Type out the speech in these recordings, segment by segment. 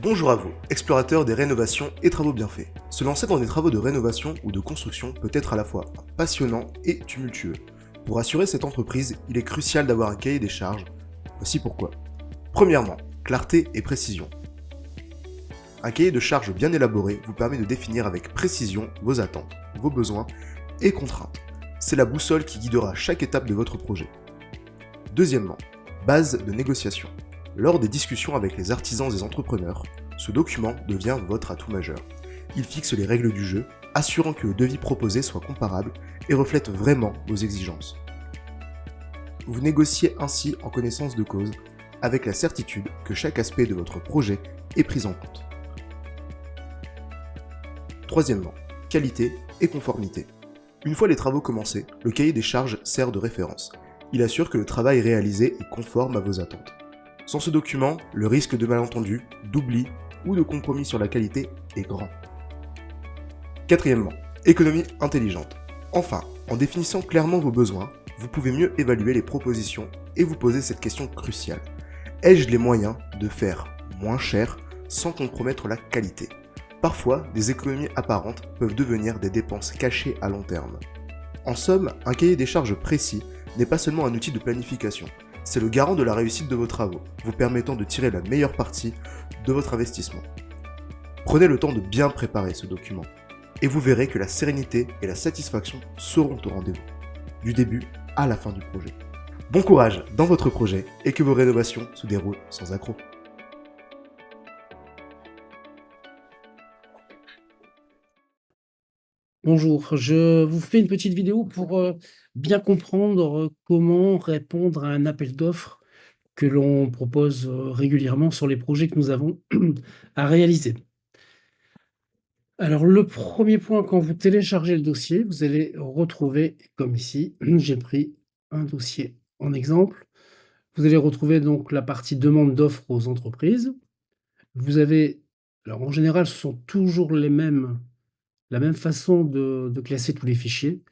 Bonjour à vous, explorateurs des rénovations et travaux bien faits. Se lancer dans des travaux de rénovation ou de construction peut être à la fois passionnant et tumultueux. Pour assurer cette entreprise, il est crucial d'avoir un cahier des charges. Voici pourquoi. Premièrement, clarté et précision. Un cahier de charges bien élaboré vous permet de définir avec précision vos attentes, vos besoins et contraintes. C'est la boussole qui guidera chaque étape de votre projet. Deuxièmement, base de négociation. Lors des discussions avec les artisans et entrepreneurs, ce document devient votre atout majeur. Il fixe les règles du jeu, assurant que le devis proposé soit comparable et reflète vraiment vos exigences. Vous négociez ainsi en connaissance de cause, avec la certitude que chaque aspect de votre projet est pris en compte. Troisièmement, qualité et conformité. Une fois les travaux commencés, le cahier des charges sert de référence. Il assure que le travail réalisé est conforme à vos attentes. Sans ce document, le risque de malentendu, d'oubli ou de compromis sur la qualité est grand. Quatrièmement, économie intelligente. Enfin, en définissant clairement vos besoins, vous pouvez mieux évaluer les propositions et vous poser cette question cruciale. Ai-je les moyens de faire moins cher sans compromettre la qualité? Parfois, des économies apparentes peuvent devenir des dépenses cachées à long terme. En somme, un cahier des charges précis n'est pas seulement un outil de planification, c'est le garant de la réussite de vos travaux, vous permettant de tirer la meilleure partie de votre investissement. Prenez le temps de bien préparer ce document, et vous verrez que la sérénité et la satisfaction seront au rendez-vous, du début à la fin du projet. Bon courage dans votre projet et que vos rénovations se déroulent sans accroc. Bonjour, je vous fais une petite vidéo pour, bien comprendre, comment répondre à un appel d'offres que l'on propose, régulièrement sur les projets que nous avons à réaliser. Alors le premier point, quand vous téléchargez le dossier, vous allez retrouver comme ici, j'ai pris un dossier en exemple. Vous allez retrouver donc la partie demande d'offres aux entreprises. Vous avez alors en général, ce sont toujours la même façon de classer tous les fichiers.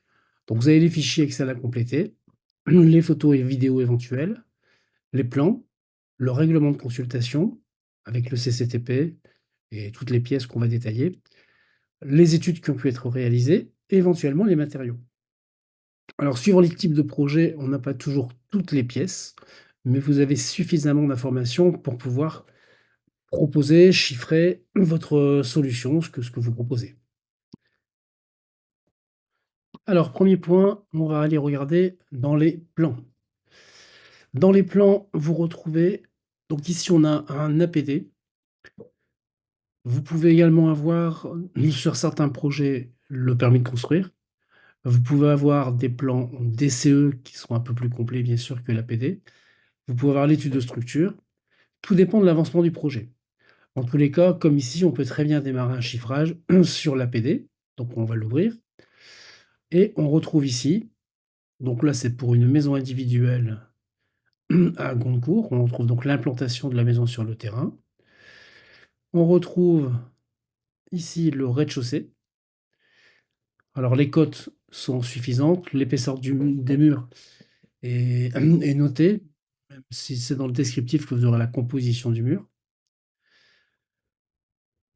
Donc vous avez les fichiers Excel à compléter, les photos et vidéos éventuelles, les plans, le règlement de consultation avec le CCTP et toutes les pièces qu'on va détailler, les études qui ont pu être réalisées et éventuellement les matériaux. Alors suivant les types de projets, on n'a pas toujours toutes les pièces, mais vous avez suffisamment d'informations pour pouvoir proposer, chiffrer votre solution, ce que vous proposez. Alors premier point, on va aller regarder dans les plans. Dans les plans, vous retrouvez donc ici on a un APD. Vous pouvez également avoir, sur certains projets, le permis de construire. Vous pouvez avoir des plans DCE qui sont un peu plus complets bien sûr que l'APD. Vous pouvez avoir l'étude de structure. Tout dépend de l'avancement du projet. En tous les cas, comme ici, on peut très bien démarrer un chiffrage sur l'APD, donc on va l'ouvrir et on retrouve ici, donc là c'est pour une maison individuelle à Goncourt, on retrouve donc l'implantation de la maison sur le terrain. On retrouve ici le rez-de-chaussée. Alors les côtes sont suffisantes, l'épaisseur des murs est notée, même si c'est dans le descriptif que vous aurez la composition du mur.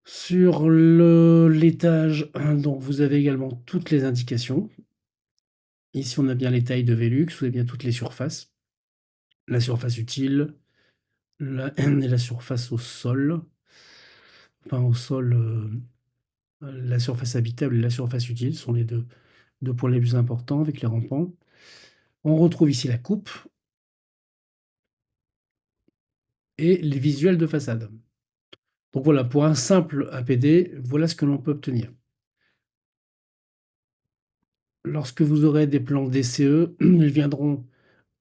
Sur l'étage, donc vous avez également toutes les indications. Ici, on a bien les tailles de Velux, vous avez bien toutes les surfaces. La surface utile, la et la surface au sol. Enfin au sol, la surface habitable et la surface utile sont les deux points les plus importants avec les rampants. On retrouve ici la coupe et les visuels de façade. Donc voilà, pour un simple APD, voilà ce que l'on peut obtenir. Lorsque vous aurez des plans DCE, ils viendront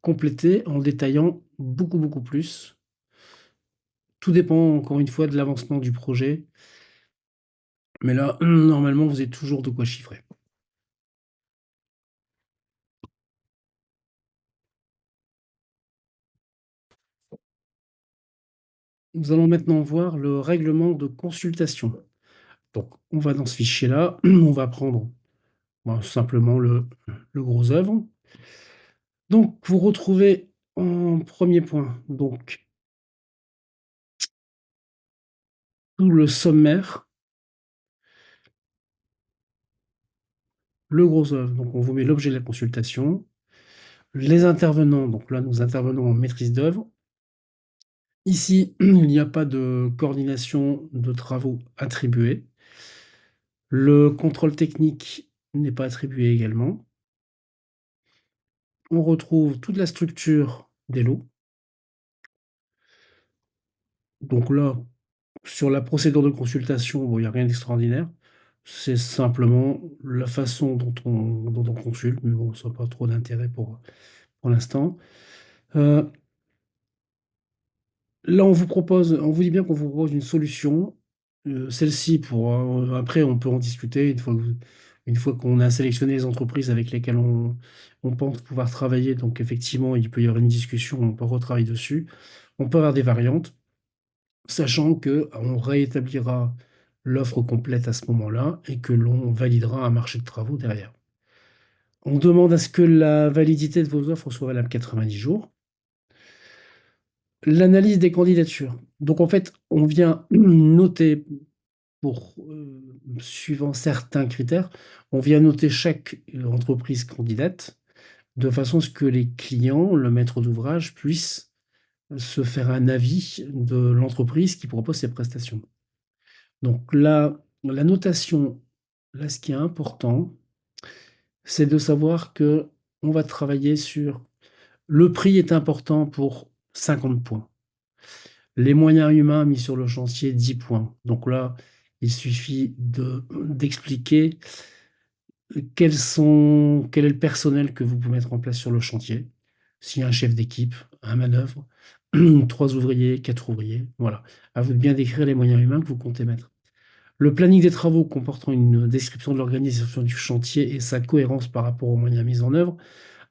compléter en détaillant beaucoup, beaucoup plus. Tout dépend encore une fois de l'avancement du projet, mais là, normalement, vous avez toujours de quoi chiffrer. Nous allons maintenant voir le règlement de consultation. Donc on va dans ce fichier-là, on va prendre, ben, simplement le gros œuvre. Donc vous retrouvez en premier point, donc tout le sommaire, le gros œuvre. Donc on vous met l'objet de la consultation, les intervenants, donc là nous intervenons en maîtrise d'œuvre. Ici, il n'y a pas de coordination de travaux attribuée. Le contrôle technique n'est pas attribué également. On retrouve toute la structure des lots. Donc là, sur la procédure de consultation, bon, il n'y a rien d'extraordinaire. C'est simplement la façon dont on consulte, mais bon, ça n'a pas trop d'intérêt pour l'instant. Là, on vous dit bien qu'on vous propose une solution. Celle-ci après on peut en discuter une fois qu'on a sélectionné les entreprises avec lesquelles on pense pouvoir travailler. Donc effectivement, il peut y avoir une discussion, on peut retravailler dessus. On peut avoir des variantes, sachant qu'on réétablira l'offre complète à ce moment-là et que l'on validera un marché de travaux derrière. On demande à ce que la validité de vos offres soit valable 90 jours. L'analyse des candidatures. Donc en fait, on vient noter suivant certains critères, on vient noter chaque entreprise candidate de façon à ce que les clients, le maître d'ouvrage, puissent se faire un avis de l'entreprise qui propose ses prestations. Donc là, la notation, là, ce qui est important, c'est de savoir que on va travailler sur le prix est important pour 50 points. Les moyens humains mis sur le chantier, 10 points. Donc là, il suffit d'expliquer quel est le personnel que vous pouvez mettre en place sur le chantier. S'il y a un chef d'équipe, un manœuvre, 3 ouvriers, 4 ouvriers, voilà. À vous de bien décrire les moyens humains que vous comptez mettre. Le planning des travaux comportant une description de l'organisation du chantier et sa cohérence par rapport aux moyens mis en œuvre.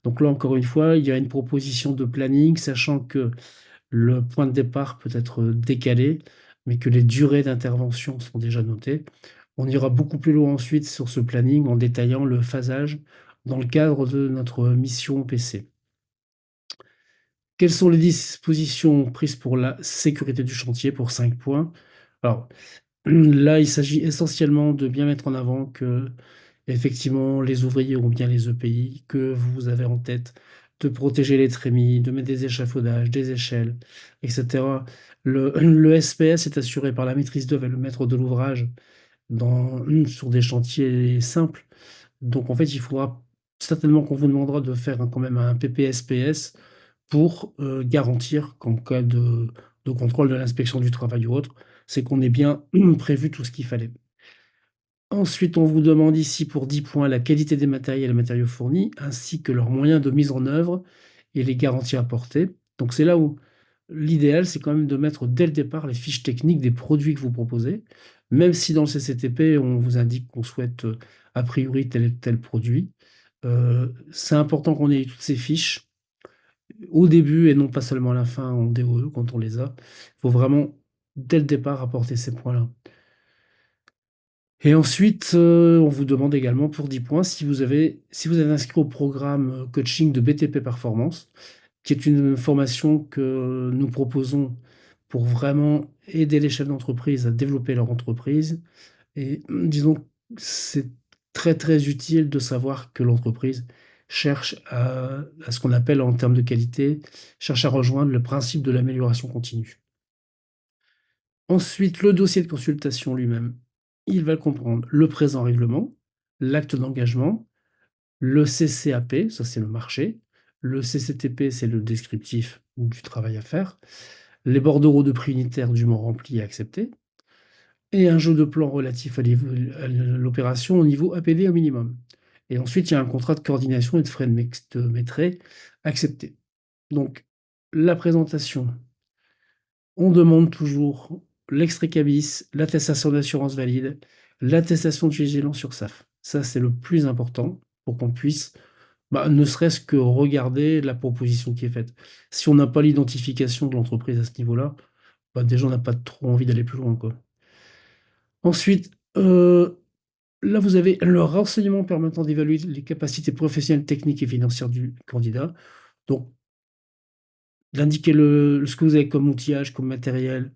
Donc là, encore une fois, il y a une proposition de planning, sachant que le point de départ peut être décalé, mais que les durées d'intervention sont déjà notées. On ira beaucoup plus loin ensuite sur ce planning en détaillant le phasage dans le cadre de notre mission PC. Quelles sont les dispositions prises pour la sécurité du chantier pour 5 points? Alors là, il s'agit essentiellement de bien mettre en avant que effectivement, les ouvriers ont bien les EPI, que vous avez en tête de protéger les trémies, de mettre des échafaudages, des échelles, etc. Le SPS est assuré par la maîtrise d'œuvre et le maître de l'ouvrage sur des chantiers simples. Donc en fait, il faudra certainement qu'on vous demandera de faire quand même un PPSPS pour garantir qu'en cas de contrôle de l'inspection du travail ou autre, c'est qu'on ait bien prévu tout ce qu'il fallait. Ensuite, on vous demande ici pour 10 points la qualité des matériels et matériaux fournis, ainsi que leurs moyens de mise en œuvre et les garanties apportées. Donc c'est là où l'idéal, c'est quand même de mettre dès le départ les fiches techniques des produits que vous proposez, même si dans le CCTP, on vous indique qu'on souhaite a priori tel et tel produit. C'est important qu'on ait toutes ces fiches au début et non pas seulement à la fin en DOE quand on les a. Il faut vraiment, dès le départ, apporter ces points-là. Et ensuite, on vous demande également pour 10 points si vous avez inscrit au programme, coaching de BTP Performance, qui est une formation que nous proposons pour vraiment aider les chefs d'entreprise à développer leur entreprise et disons que c'est très, très utile de savoir que l'entreprise cherche à ce qu'on appelle en termes de qualité, cherche à rejoindre le principe de l'amélioration continue. Ensuite, le dossier de consultation lui-même, il va comprendre le présent règlement, l'acte d'engagement, le CCAP, ça c'est le marché, le CCTP, c'est le descriptif du travail à faire, les bordereaux de prix unitaires dûment remplis et acceptés, et un jeu de plan relatif à l'opération au niveau APD au minimum. Et ensuite, il y a un contrat de coordination et de frais de maîtrise accepté. Donc, la présentation, on demande toujours l'extrait CABIS, l'attestation d'assurance valide, l'attestation de vigilance sur SAF. Ça, c'est le plus important pour qu'on puisse, ne serait-ce que regarder la proposition qui est faite. Si on n'a pas l'identification de l'entreprise à ce niveau-là, déjà, on n'a pas trop envie d'aller plus loin, quoi. Ensuite, là, vous avez le renseignement permettant d'évaluer les capacités professionnelles, techniques et financières du candidat. Donc, d'indiquer ce que vous avez comme outillage, comme matériel,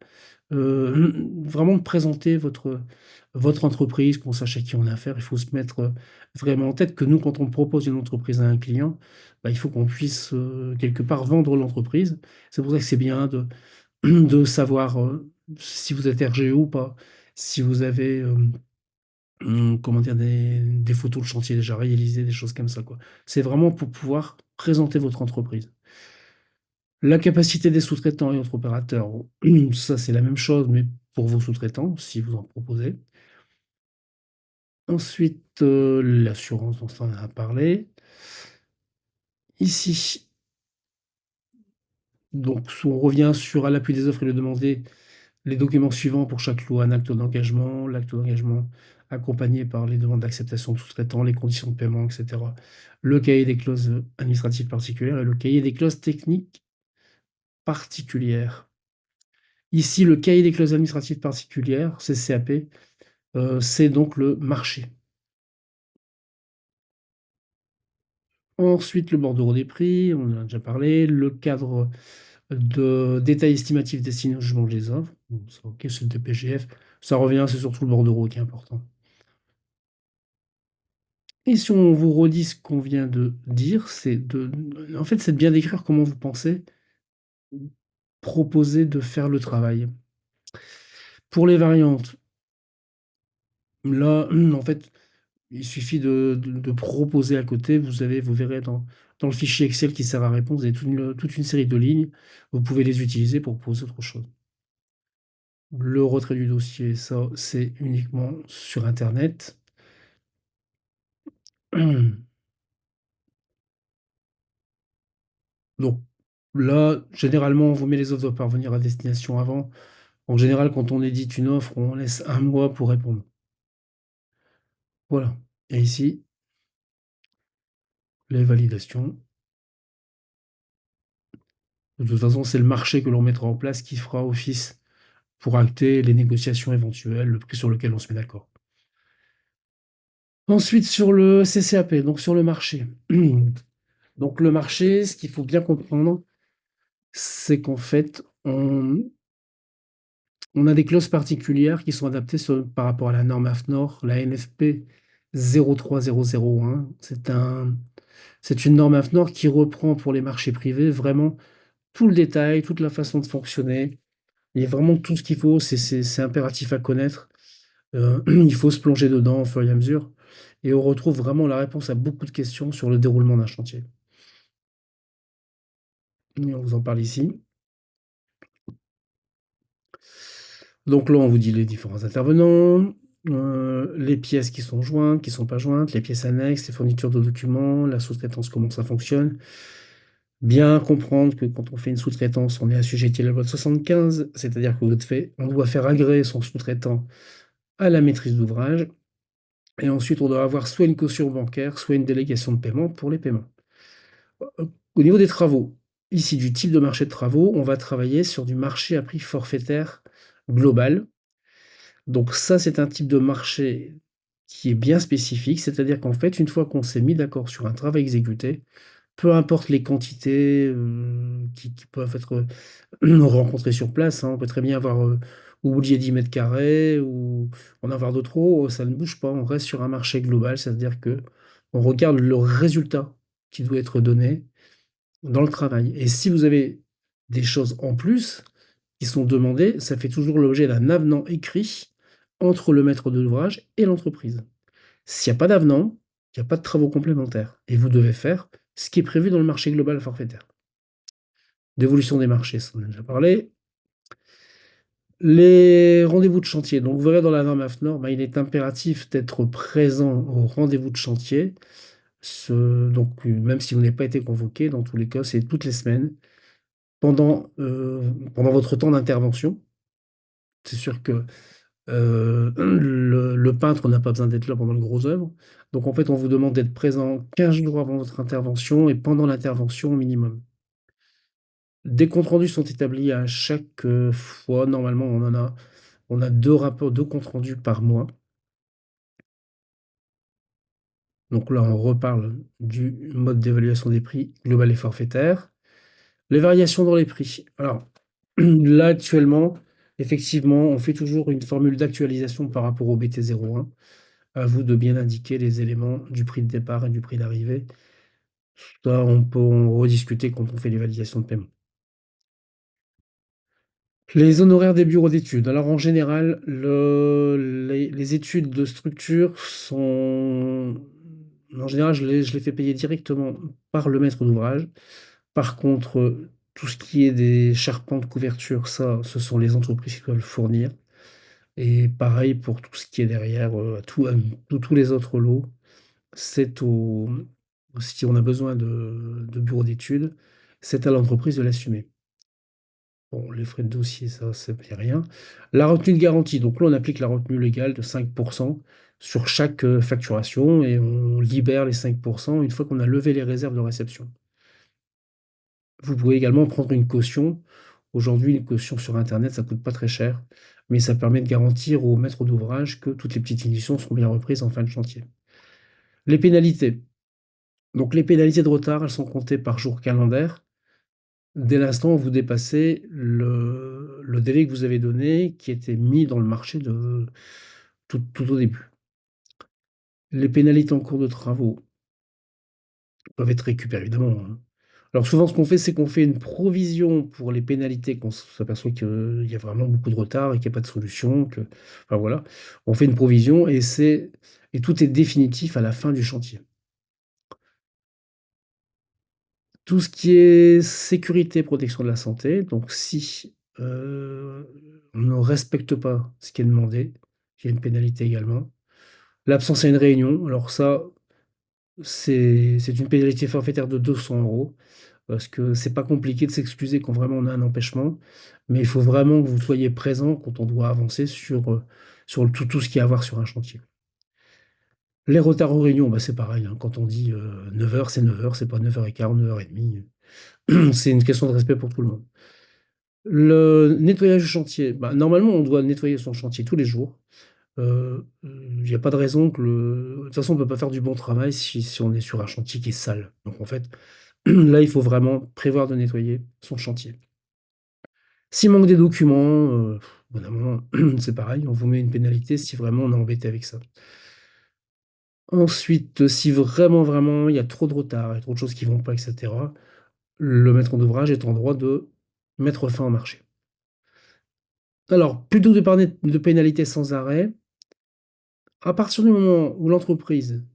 vraiment présenter votre entreprise, qu'on sache à qui on a affaire. Il faut se mettre, vraiment en tête que nous, quand on propose une entreprise à un client, bah, il faut qu'on puisse, quelque part vendre l'entreprise. C'est pour ça que c'est bien de savoir, si vous êtes RGE ou pas, si vous avez, comment dire? Des photos de chantier déjà réalisées, des choses comme ça, quoi. C'est vraiment pour pouvoir présenter votre entreprise. La capacité des sous-traitants et autres opérateurs, ça c'est la même chose, mais pour vos sous-traitants, si vous en proposez. Ensuite, l'assurance dont on en a parlé. Ici, donc si on revient sur à l'appui des offres et le demander, les documents suivants pour chaque lot: un acte d'engagement, l'acte d'engagement accompagné par les demandes d'acceptation de sous-traitants, les conditions de paiement et cetera. Le cahier des clauses, administratives particulières et le cahier des clauses techniques particulières. Ici, le cahier des clauses administratives particulières, CCAP, c'est donc le marché. Ensuite, le bordereau des prix, on en a déjà parlé. Le cadre de détail estimatif destiné au jugement des offres. Bon, ça OK, c'est le DPGF. Ça revient, c'est surtout le bordereau qui est important. Et si on vous redit ce qu'on vient de dire, en fait, c'est de bien décrire comment vous pensez proposer de faire le travail. Pour les variantes, là, en fait, il suffit de proposer à côté, vous verrez dans le fichier Excel qui sert à répondre, vous avez toute une série de lignes, vous pouvez les utiliser pour proposer autre chose. Le retrait du dossier, ça, c'est uniquement sur internet. Donc là, généralement, on vous met les offres doivent parvenir à destination avant. En général, quand on édite une offre, on laisse 1 mois pour répondre. Voilà. Et ici, les validations. De toute façon, c'est le marché que l'on mettra en place qui fera office pour acter les négociations éventuelles, le prix sur lequel on se met d'accord. Ensuite, sur le CCAP, donc sur le marché. Donc le marché, ce qu'il faut bien comprendre, c'est qu'en fait, on a des clauses particulières qui sont adaptées par rapport à la norme AFNOR, la NFP 03001. C'est une norme AFNOR qui reprend pour les marchés privés vraiment tout le détail, toute la façon de fonctionner. Il y a vraiment tout ce qu'il faut, c'est impératif à connaître. Il faut se plonger dedans au fur et à mesure et on retrouve vraiment la réponse à beaucoup de questions sur le déroulement d'un chantier. Et on vous en parle ici. Donc là, on vous dit les différents intervenants, les pièces qui sont jointes, qui ne sont pas jointes, les pièces annexes, les fournitures de documents, la sous-traitance, comment ça fonctionne. Bien comprendre que quand on fait une sous-traitance, on est assujetti à la loi de 75, c'est-à-dire que on doit faire agréer son sous-traitant à la maîtrise d'ouvrage et ensuite on doit avoir soit une caution bancaire, soit une délégation de paiement pour les paiements. Au niveau des travaux, ici du type de marché de travaux, on va travailler sur du marché à prix forfaitaire global. Donc ça, c'est un type de marché qui est bien spécifique, c'est-à-dire qu'en fait, une fois qu'on s'est mis d'accord sur un travail exécuté, peu importe les quantités, qui peuvent être, rencontrées sur place, hein, on peut très bien avoir, oublié 10 mètres carrés ou en avoir de trop, ça ne bouge pas, on reste sur un marché global, c'est-à-dire que on regarde le résultat qui doit être donné dans le travail et si vous avez des choses en plus qui sont demandées, ça fait toujours l'objet d'un avenant écrit entre le maître de l'ouvrage et l'entreprise. S'il y a pas d'avenant, il y a pas de travaux complémentaires et vous devez faire ce qui est prévu dans le marché global forfaitaire. D'évolution des marchés, ça on en a déjà parlé. Les rendez-vous de chantier, donc vous verrez dans la norme AFNOR, il est impératif d'être présent au rendez-vous de chantier. Donc même si vous n'avez pas été convoqué, dans tous les cas, c'est toutes les semaines pendant votre temps d'intervention. C'est sûr que, le peintre n'a pas besoin d'être là pendant le gros œuvre. Donc en fait, on vous demande d'être présent 15 jours avant votre intervention et pendant l'intervention au minimum. Des comptes rendus sont établis à chaque, fois. Normalement, on a 2 comptes rendus par mois. Donc là, on reparle du mode d'évaluation des prix global et forfaitaire. Les variations dans les prix. Alors là, actuellement, Effectivement, on fait toujours une formule d'actualisation par rapport au BT01. À vous de bien indiquer les éléments du prix de départ et du prix d'arrivée. Ça, on peut en rediscuter quand on fait les validations de paiement. Les honoraires des bureaux d'études. Alors en général, les études de structure sont... En général, je les fais payer directement par le maître d'ouvrage. Par contre, tout ce qui est des charpents de couverture, ça, ce sont les entreprises qui doivent le fournir. Et pareil pour tout ce qui est derrière, tous les autres lots, c'est au si on a besoin de bureaux d'études, c'est à l'entreprise de l'assumer. Bon, les frais de dossier, ça, c'est rien. La retenue de garantie, donc là, on applique la retenue légale de 5 sur chaque, facturation et on libère les 5 une fois qu'on a levé les réserves de réception. Vous pouvez également prendre une caution. Aujourd'hui, une caution sur internet, ça coûte pas très cher, mais ça permet de garantir au maître d'ouvrage que toutes les petites finitions seront bien reprises en fin de chantier. Les pénalités. Donc les pénalités de retard, elles sont comptées par jour calendaire. Dès l'instant où vous dépassez le délai que vous avez donné, qui était mis dans le marché de tout au début. Les pénalités en cours de travaux peuvent être récupérées évidemment, hein. Alors souvent ce qu'on fait, c'est qu'on fait une provision pour les pénalités quand on s'aperçoit qu'il y a vraiment beaucoup de retard et qu'il y a pas de solution, enfin voilà. On fait une provision et tout est définitif à la fin du chantier. Tout ce qui est sécurité, protection de la santé, donc si, on ne respecte pas ce qui est demandé, il y a une pénalité également. L'absence à une réunion, alors ça, c'est une pénalité forfaitaire de 200 €, parce que c'est pas compliqué de s'excuser quand vraiment on a un empêchement, mais il faut vraiment que vous soyez présent quand on doit avancer sur tout ce qu'il y a à voir sur un chantier. Les retards aux réunions, bah, c'est pareil, hein, quand on dit, 9 h, c'est 9 h, c'est pas 9 h 15 ou 9 h 30. C'est une question de respect pour tout le monde. Le nettoyage du chantier, bah, normalement, on doit nettoyer son chantier tous les jours. Il y a pas de raison que de toute façon, on peut pas faire du bon travail si on est sur un chantier qui est sale. Donc en fait, là, il faut vraiment prévoir de nettoyer son chantier. S'il manque des documents, au bout d'un moment, c'est pareil, on vous met une pénalité si vraiment on est embêté avec ça. Ensuite, si vraiment, vraiment, il y a trop de retard, il y a trop de choses qui vont pas et cetera, le maître d'ouvrage est en droit de mettre fin au marché. Alors, plutôt que de parler de pénalités sans arrêt, à partir du moment où l'entreprise,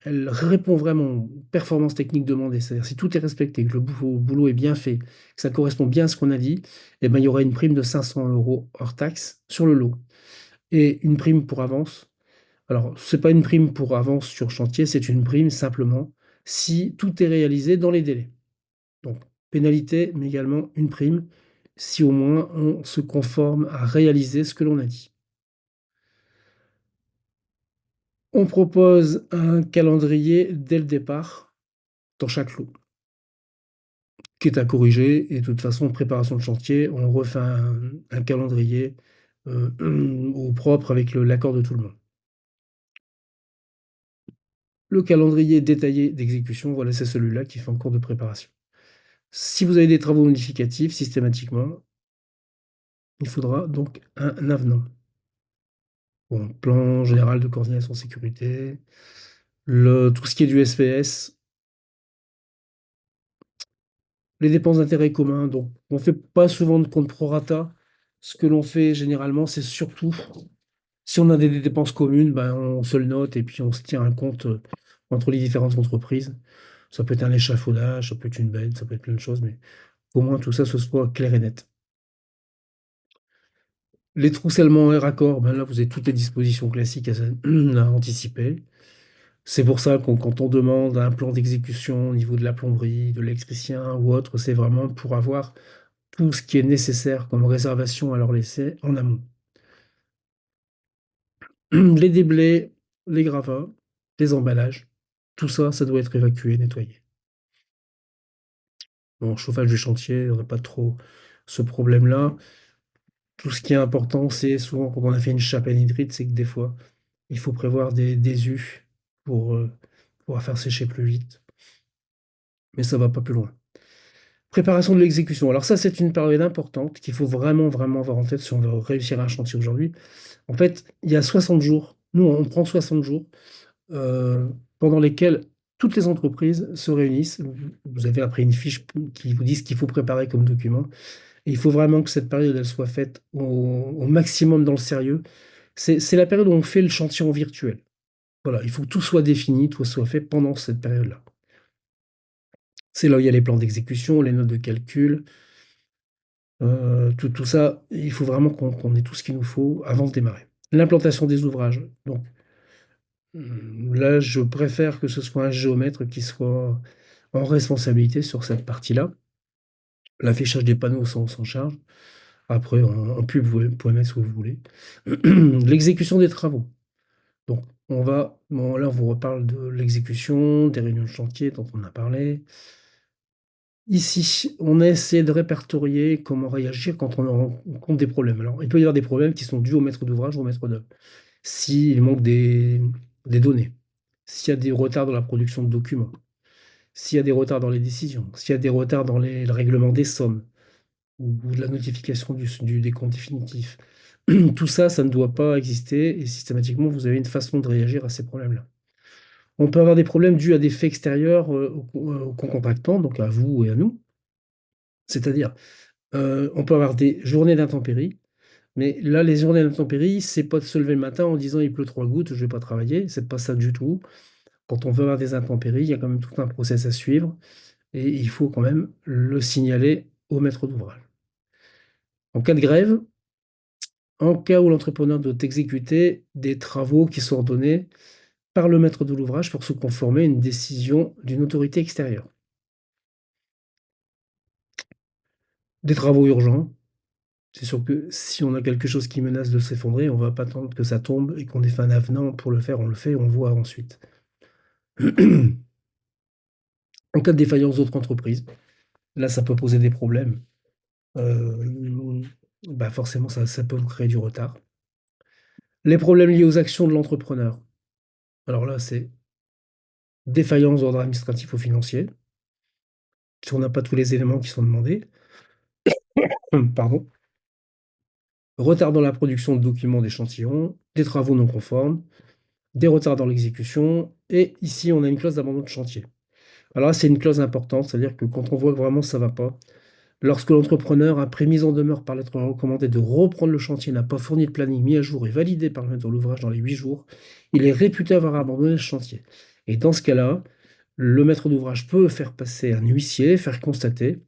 elle répond vraiment aux performances techniques demandées, c'est-à-dire si tout est respecté, que le boulot est bien fait, que ça correspond bien à ce qu'on a dit, eh ben, il y aura une prime de 500 € hors taxe sur le lot et une prime pour avance. Alors, c'est pas une prime pour avance sur chantier, c'est une prime simplement si tout est réalisé dans les délais. Donc pénalité, mais également une prime si au moins on se conforme à réaliser ce que l'on a dit. On propose un calendrier dès le départ dans chaque lot, qui est à corriger et de toute façon, préparation de chantier, on refait un calendrier, au propre avec l'accord de tout le monde. Le calendrier détaillé d'exécution, voilà, c'est celui-là qui fait en cours de préparation. Si vous avez des travaux modificatifs, systématiquement, il faudra donc un avenant. Bon, plan général de coordination sécurité, tout ce qui est du SPS, les dépenses d'intérêt commun, donc on fait pas souvent de compte prorata. Ce que l'on fait généralement, c'est surtout si on a des dépenses communes, ben, on se le note et puis on se tient un compte, entre les différentes entreprises. Ça peut être un échafaudage, ça peut être une bête, ça peut être plein de choses, mais au moins tout ça, ce soit clair et net. Les troussellements et raccords, ben là, vous avez toutes les dispositions classiques à anticiper. C'est pour ça quand on demande un plan d'exécution au niveau de la plomberie, de l'électricien ou autre, c'est vraiment pour avoir tout ce qui est nécessaire comme réservation à leur laisser en amont. Les déblais, les gravats, les emballages, tout ça, ça doit être évacué, nettoyé. Bon, chauffage du chantier, on n'a pas trop ce problème-là. Tout ce qui est important, c'est souvent quand on a fait une chape anhydrite, c'est que des fois, il faut prévoir des U pour pouvoir faire sécher plus vite. Mais ça va pas plus loin. Préparation de l'exécution. Alors ça, c'est une période importante qu'il faut vraiment, vraiment avoir en tête si on veut réussir un chantier aujourd'hui. En fait, il y a 60 jours. Nous, on prend 60 jours pendant lesquels toutes les entreprises se réunissent. Vous avez après une fiche qui vous dit ce qu'il faut préparer comme document. Et il faut vraiment que cette période, elle soit faite au maximum dans le sérieux. C'est la période où on fait le chantier en virtuel. Voilà, il faut que tout soit défini, tout soit fait pendant cette période-là. C'est là où il y a les plans d'exécution, les notes de calcul, tout ça, il faut vraiment qu'on ait tout ce qu'il nous faut avant de démarrer. L'implantation des ouvrages, donc là, je préfère que ce soit un géomètre qui soit en responsabilité sur cette partie-là. L'affichage des panneaux, ça, on s'en charge. Après, en pub, vous pouvez mettre ce que vous voulez. L'exécution des travaux. Donc bon, là, on vous reparle de l'exécution, des réunions de chantier dont on a parlé. Ici, on a essayé de répertorier comment réagir quand on rencontre des problèmes. Alors, il peut y avoir des problèmes qui sont dus au maître d'ouvrage ou au maître d'œuvre. S'il manque des données, s'il y a des retards dans la production de documents, s'il y a des retards dans les décisions, s'il y a des retards dans le règlement des sommes ou de la notification du décompte définitif. Tout ça, ça ne doit pas exister et systématiquement, vous avez une façon de réagir à ces problèmes-là. On peut avoir des problèmes dus à des faits extérieurs au concontractant, donc à vous et à nous. C'est-à-dire, on peut avoir des journées d'intempéries, mais là, les journées d'intempéries, c'est pas de se lever le matin en disant: «Il pleut 3 gouttes, je vais pas travailler», c'est pas ça du tout. Quand on veut avoir des intempéries, il y a quand même tout un process à suivre et il faut quand même le signaler au maître d'ouvrage. En cas de grève, en cas où l'entrepreneur doit exécuter des travaux qui sont ordonnés par le maître de l'ouvrage pour se conformer à une décision d'une autorité extérieure. Des travaux urgents, c'est sûr que si on a quelque chose qui menace de s'effondrer, on va pas attendre que ça tombe et qu'on ait fait un avenant pour le faire, on le fait, on voit ensuite. En cas de défaillance d'autres entreprises, là, ça peut poser des problèmes. Heu, Bah, forcément, ça peut vous créer du retard. Les problèmes liés aux actions de l'entrepreneur. Alors là, c'est défaillance d'ordre administratif ou financier, si on n'a pas tous les éléments qui sont demandés. Pardon. Retard dans la production de documents d'échantillons, des travaux non conformes, des retards dans l'exécution et ici, on a une clause d'abandon de chantier. Alors là, c'est une clause importante, c'est-à-dire que quand on voit que vraiment ça va pas, lorsque l'entrepreneur, après mise en demeure par lettre recommandée de reprendre le chantier, n'a pas fourni de planning mis à jour et validé par le maître de l'ouvrage dans les 8 jours, il est réputé avoir abandonné le chantier. Et dans ce cas-là, le maître d'ouvrage peut faire passer un huissier, faire constater.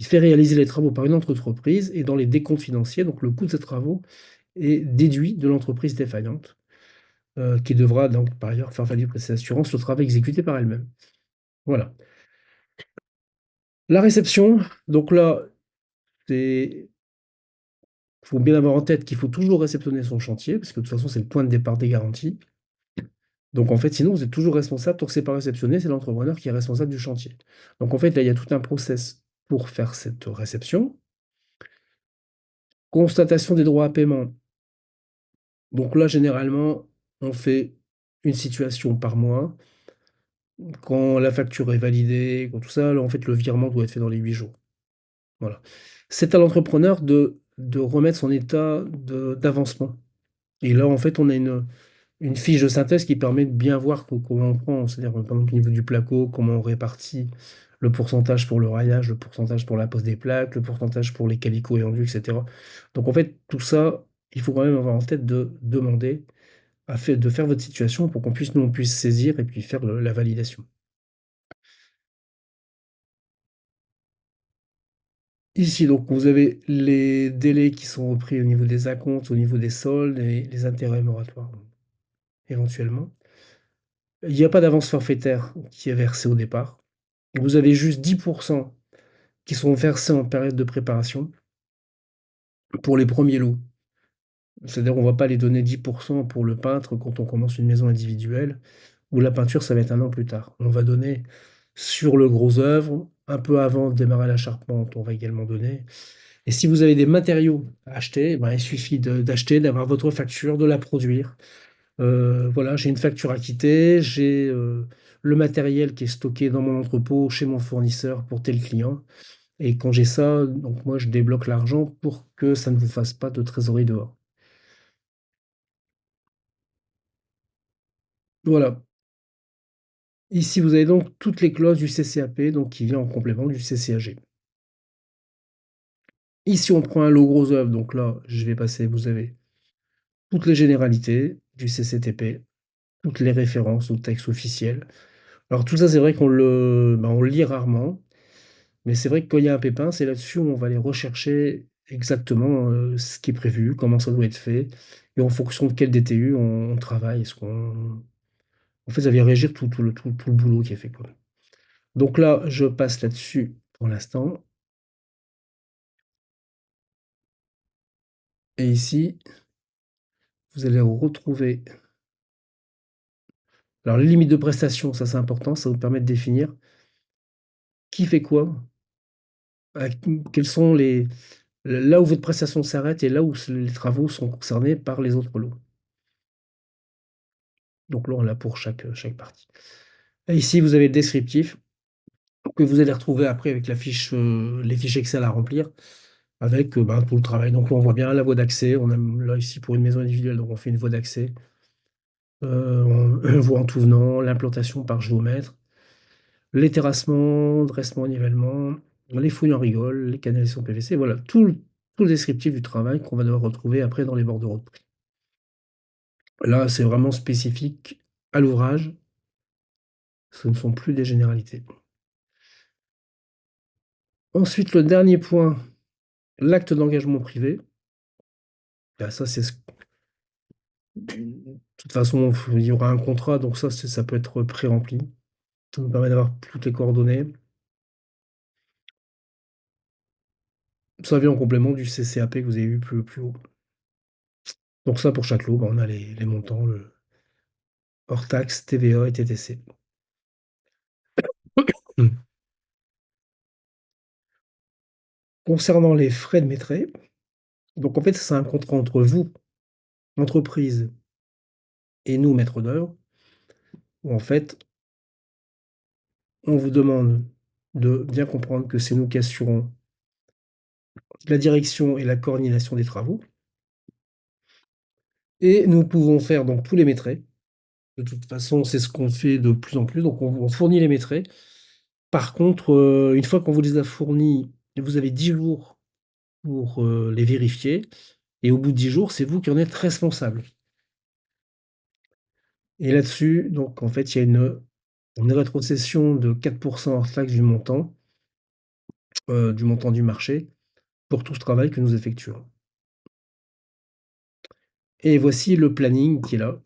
Il fait réaliser les travaux par une autre entreprise et dans les décomptes financiers, donc le coût de ces travaux est déduit de l'entreprise défaillante, qui devra donc par ailleurs faire valider auprès de ses assurances le travail exécuté par elle-même. Voilà. La réception, donc là, c'est faut bien avoir en tête qu'il faut toujours réceptionner son chantier, parce que de toute façon, c'est le point de départ des garanties. Donc en fait, sinon, vous êtes toujours responsable. Tant que c'est pas réceptionné, c'est l'entrepreneur qui est responsable du chantier. Donc en fait, là, il y a tout un process pour faire cette réception. Constatation des droits à paiement. Donc là, généralement, on fait une situation par mois. Quand la facture est validée, quand tout ça, là, en fait, le virement doit être fait dans les 8 jours. Voilà. C'est à l'entrepreneur de remettre son état d'avancement. Et là, en fait, on a une fiche de synthèse qui permet de bien voir comment on prend, c'est-à-dire, par exemple, au niveau du placo, comment on répartit le pourcentage pour le raillage, le pourcentage pour la pose des plaques, le pourcentage pour les calicots et enduits, et cetera. Donc en fait, tout ça, il faut quand même avoir en tête de demander de faire votre situation pour qu'on puisse nous, on puisse saisir et puis faire la validation. Ici, donc, vous avez les délais qui sont repris au niveau des acomptes, au niveau des soldes et les intérêts moratoires, éventuellement. Il n'y a pas d'avance forfaitaire qui est versée au départ. Vous avez juste 10% qui sont versés en période de préparation pour les premiers lots. C'est-à-dire on va pas les donner 10% pour le peintre quand on commence une maison individuelle, où la peinture, ça va être un an plus tard. On va donner sur le gros œuvre, un peu avant de démarrer la charpente, on va également donner. Et si vous avez des matériaux à acheter, ben, il suffit d'acheter, d'avoir votre facture, de la produire. Voilà, j'ai une facture à quitter, j'ai le matériel qui est stocké dans mon entrepôt chez mon fournisseur pour tel client. et quand j'ai ça, donc moi je débloque l'argent pour que ça ne vous fasse pas de trésorerie dehors. Voilà. Ici, vous avez donc toutes les clauses du CCAP, donc qui vient en complément du CCAG. Ici, on prend un lot gros œuvre, donc là, je vais passer, vous avez toutes les généralités du CCTP, toutes les références au texte officiel. Alors tout ça, c'est vrai on le lit rarement, mais c'est vrai que quand il y a un pépin, c'est là-dessus où on va aller rechercher exactement, ce qui est prévu, comment ça doit être fait et en fonction de quel DTU on travaille. Est-ce qu'on en fait, ça vient régir tout le boulot qui est fait, quoi. Donc là, je passe là-dessus pour l'instant et ici, vous allez retrouver alors les limites de prestation, ça c'est important, ça vous permet de définir qui fait quoi, quels sont les là où votre prestation s'arrête et là où les travaux sont concernés par les autres lots. Donc là, on l'a pour chaque partie. Et ici, vous avez le descriptif que vous allez retrouver après avec la fiche, les fiches Excel à remplir avec, ben, tout le travail. Donc là, on voit bien la voie d'accès. On a là, ici, pour une maison individuelle, donc on fait une voie d'accès. On voit en tout venant, l'implantation par géomètre, les terrassements, dressement, nivellement, les fouilles en rigole, les canalisations PVC. Voilà, tout le descriptif du travail qu'on va devoir retrouver après dans les bordereaux de prix. Là, c'est vraiment spécifique à l'ouvrage. Ce ne sont plus des généralités. Ensuite, le dernier point, l'acte d'engagement privé. Bah, ça, c'est ce de toute façon, il y aura un contrat, donc ça peut être pré-rempli. Ça nous permet d'avoir toutes les coordonnées. Ça vient en complément du CCAP que vous avez vu plus haut. Donc ça, pour chaque lot, bah, on a les montants, le hors taxes, TVA et TTC. Mmh. Concernant les frais de maîtrise, donc en fait, c'est un contrat entre vous, entreprise, et nous, maîtres d'œuvre, où en fait, on vous demande de bien comprendre que c'est nous qui assurons la direction et la coordination des travaux et nous pouvons faire donc tous les métraits. De toute façon, c'est ce qu'on fait de plus en plus, donc on fournit les métraits. Par contre, une fois qu'on vous les a fournis, vous avez 10 jours pour, les vérifier et au bout de 10 jours, c'est vous qui en êtes responsable et là-dessus, donc en fait, il y a une rétrocession de 4 hors taxe du montant du marché pour tout ce travail que nous effectuons et voici le planning qui est là.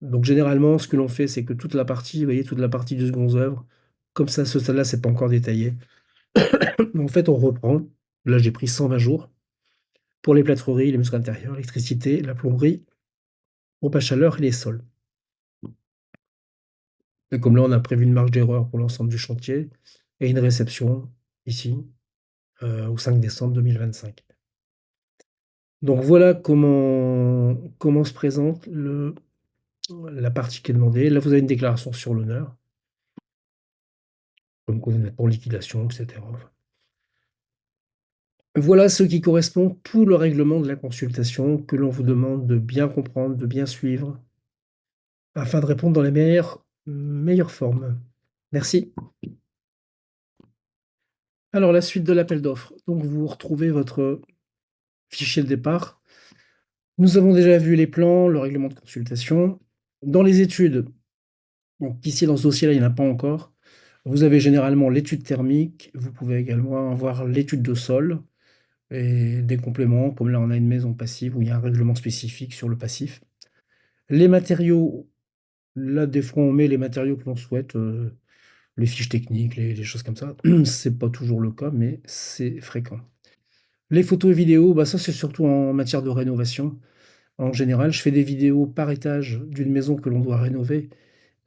Donc généralement, ce que l'on fait, c'est que toute la partie, vous voyez, toute la partie du second œuvre, comme ça, ce stade-là, c'est pas encore détaillé. En fait, on reprend. Là, j'ai pris 120 jours pour les plâtreries, les murs intérieurs, l'électricité, la plomberie, pompe à chaleur et les sols. Et comme là, on a prévu une marge d'erreur pour l'ensemble du chantier et une réception ici, au 5 décembre 2025. Donc voilà comment se présente la partie qui est demandée. Là, vous avez une déclaration sur l'honneur, comme quoi vous êtes pour liquidation, et cetera. Voilà ce qui correspond tout le règlement de la consultation que l'on vous demande de bien comprendre, de bien suivre, afin de répondre dans les meilleures formes. Merci. Alors la suite de l'appel d'offres. Donc vous retrouvez votre fichier de départ. Nous avons déjà vu les plans, le règlement de consultation. Dans les études, donc ici dans ce dossier-là, il n'y en a pas encore. Vous avez généralement l'étude thermique, vous pouvez également avoir l'étude de sol et des compléments, comme là on a une maison passive où il y a un règlement spécifique sur le passif. Les matériaux, là des fois on met les matériaux que l'on souhaite, les fiches techniques, les choses comme ça. C'est pas toujours le cas, mais c'est fréquent. Les photos et vidéos, bah, ça c'est surtout en matière de rénovation. En général, je fais des vidéos par étage d'une maison que l'on doit rénover.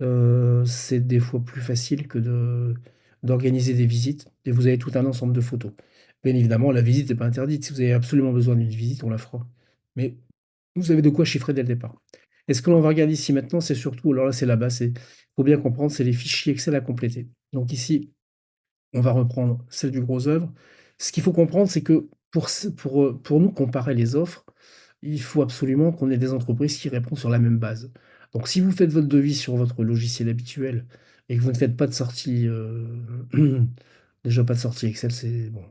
C'est des fois plus facile que d'organiser des visites et vous avez tout un ensemble de photos. Bien évidemment, la visite n'est pas interdite. Si vous avez absolument besoin d'une visite, on la fera. Mais vous avez de quoi chiffrer dès le départ. Et ce que l'on va regarder ici maintenant, c'est surtout alors là, c'est la base, il faut bien comprendre, c'est les fichiers Excel à compléter. Donc ici, On va reprendre celle du gros œuvre. Ce qu'il faut comprendre, c'est que pour nous comparer les offres, il faut absolument qu'on ait des entreprises qui répondent sur la même base. Donc si vous faites votre devis sur votre logiciel habituel et que vous ne faites pas de sortie, déjà pas de sortie Excel, c'est bon,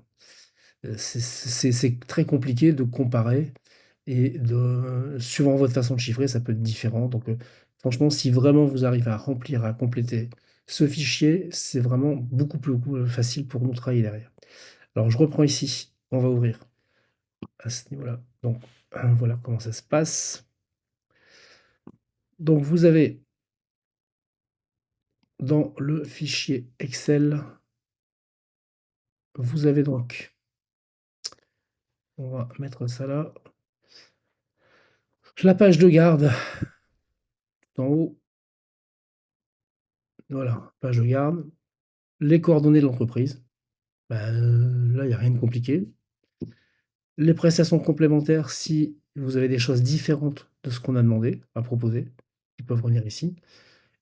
c'est très compliqué de comparer et de suivant votre façon de chiffrer, ça peut être différent. Donc, franchement, si vraiment vous arrivez à remplir, à compléter ce fichier, c'est vraiment beaucoup plus, facile pour nous de travailler derrière. Alors je reprends ici, on va ouvrir à ce niveau-là. Donc, voilà comment ça se passe. Donc vous avez dans le fichier Excel, vous avez donc on va mettre ça là, la page de garde en haut, voilà, page de garde, les coordonnées de l'entreprise. Bah, là, il y a rien de compliqué. Les prestations complémentaires, si vous avez des choses différentes de ce qu'on a demandé, à proposer, ils peuvent venir ici.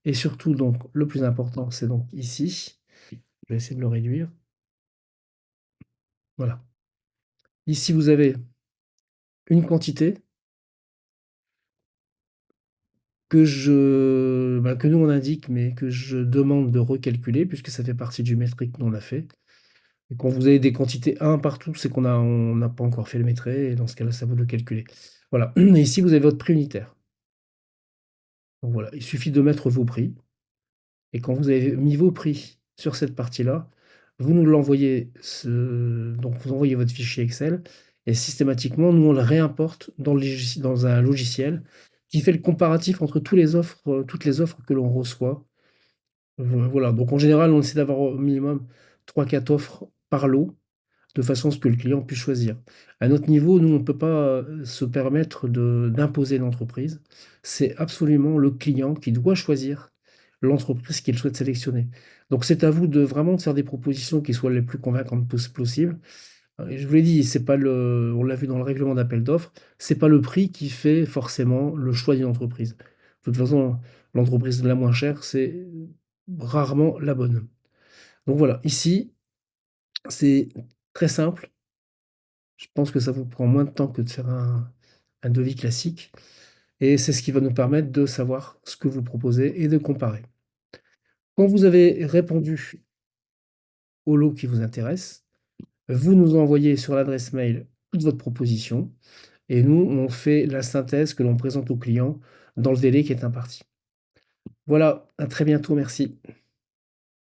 Et surtout, donc, le plus important, c'est donc ici. Je vais essayer de le réduire. Voilà. Ici, vous avez une quantité que nous on indique, mais que je demande de recalculer puisque ça fait partie du métrique que nous on a fait. Et quand vous avez des quantités 1 partout, c'est on n'a pas encore fait le métrait et dans ce cas-là, ça vous le calculer. Voilà. Et ici, vous avez votre prix unitaire. Donc voilà, il suffit de mettre vos prix. Et quand vous avez mis vos prix sur cette partie-là, vous nous l'envoyez, donc vous envoyez votre fichier Excel et systématiquement, nous, on le réimporte dans un logiciel qui fait le comparatif entre toutes les offres que l'on reçoit. Voilà, donc en général, on essaie d'avoir au minimum 3-4 offres par lot de façon à ce que le client puisse choisir. À notre niveau, nous, on ne peut pas, se permettre d'imposer l'entreprise. C'est absolument le client qui doit choisir l'entreprise qu'il souhaite sélectionner. Donc c'est à vous de vraiment de faire des propositions qui soient les plus convaincantes possibles. Et je vous l'ai dit, c'est pas le on l'a vu dans le règlement d'appel d'offres, c'est pas le prix qui fait forcément le choix d'une entreprise. De toute façon, l'entreprise la moins chère, c'est rarement la bonne. Donc voilà, ici, c'est très simple. Je pense que ça vous prend moins de temps que de faire un devis classique et c'est ce qui va nous permettre de savoir ce que vous proposez et de comparer. Quand vous avez répondu au lot qui vous intéresse, vous nous envoyez sur l'adresse mail toute votre proposition et nous, on fait la synthèse que l'on présente au client dans le délai qui est imparti. Voilà, à très bientôt, merci.